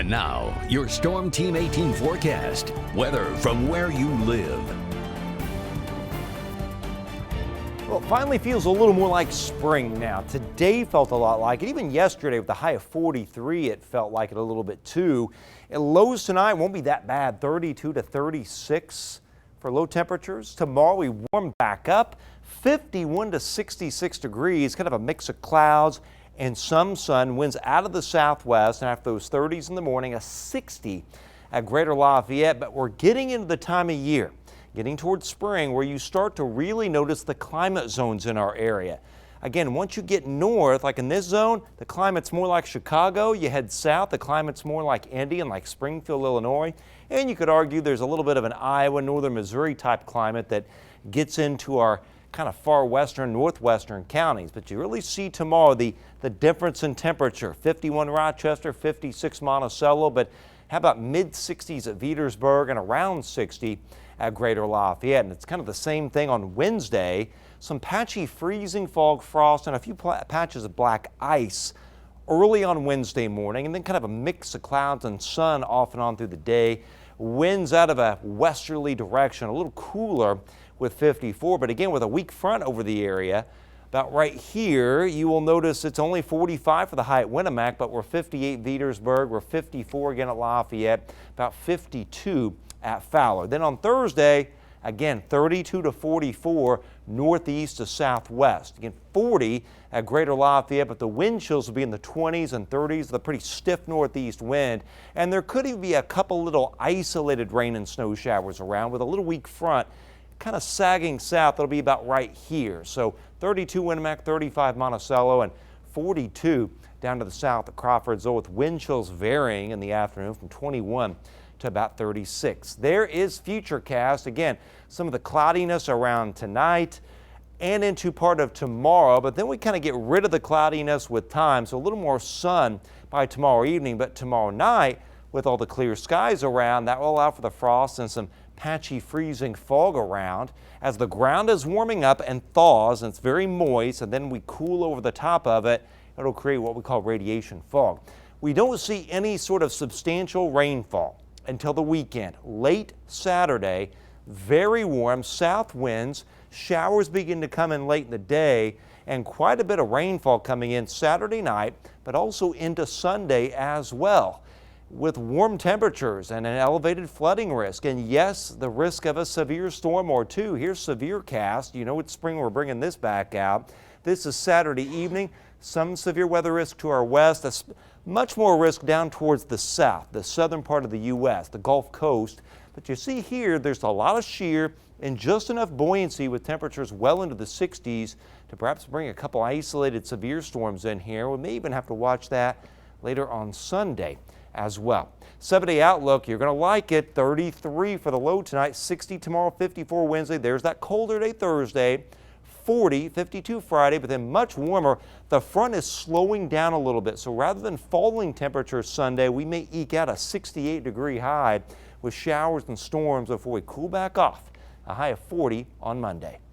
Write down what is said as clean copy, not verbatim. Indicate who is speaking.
Speaker 1: And now, your Storm Team 18 forecast. Weather from where you live.
Speaker 2: Well, it finally feels a little more like spring now. Today felt a lot like it. Even yesterday with the high of 43, it felt like it a little bit too. And lows tonight won't be that bad, 32 to 36 for low temperatures. Tomorrow we warm back up, 51 to 66 degrees, kind of a mix of clouds and some sun. Winds out of the southwest, and after those 30s in the morning, a 60 at Greater Lafayette. But we're getting into the time of year, getting towards spring, where you start to really notice the climate zones in our area. Again, once you get north, like in this zone, the climate's more like Chicago. You head south, the climate's more like Indy and like Springfield, Illinois. And you could argue there's a little bit of an Iowa, northern Missouri type climate that gets into our kind of far western, northwestern counties. But you really see tomorrow the difference in temperature. 51 Rochester, 56 Monticello, but how about mid-60s at Petersburg and around 60 at Greater Lafayette. And it's kind of the same thing on Wednesday. Some patchy freezing, fog, frost, and a few patches of black ice early on Wednesday morning, and then kind of a mix of clouds and sun off and on through the day. Winds out of a westerly direction, a little cooler with 54, but again with a weak front over the area. About right here, you will notice it's only 45 for the high at Winnemac, but we're 58 Petersburg, we're 54 again at Lafayette, about 52 at Fowler. Then on Thursday, again 32 to 44 northeast to southwest. Again 40 at Greater Lafayette, but the wind chills will be in the 20s and 30s, the pretty stiff northeast wind. And there could even be a couple little isolated rain and snow showers around with a little weak front kind of sagging south. It'll be about right here. So 32 Winnemac, 35 Monticello, and 42 down to the south at Crawfordsville, with wind chills varying in the afternoon from 21 to about 36. There is Futurecast. Again, some of the cloudiness around tonight and into part of tomorrow, but then we kind of get rid of the cloudiness with time, so a little more sun by tomorrow evening. But tomorrow night, with all the clear skies around, that will allow for the frost and some patchy freezing fog around as the ground is warming up and thaws, and it's very moist, and then we cool over the top of it. It'll create what we call radiation fog. We don't see any sort of substantial rainfall until the weekend. Late Saturday, very warm south winds, showers begin to come in late in the day, and quite a bit of rainfall coming in Saturday night, but also into Sunday as well, with warm temperatures and an elevated flooding risk. And yes, the risk of a severe storm or two. Here's Severe Cast. You know it's spring, we're bringing this back out. This is Saturday evening. Some severe weather risk to our west, much more risk down towards the south, the southern part of the U.S., the Gulf Coast. But you see here, there's a lot of shear and just enough buoyancy with temperatures well into the 60s to perhaps bring a couple isolated severe storms in here. We may even have to watch that later on Sunday as well. 7-day outlook, you're going to like it. 33 for the low tonight, 60 tomorrow, 54 Wednesday. There's that colder day Thursday. 40, 52 Friday, but then much warmer. The front is slowing down a little bit, so rather than falling temperatures Sunday, we may eke out a 68-degree high with showers and storms before we cool back off. A high of 40 on Monday.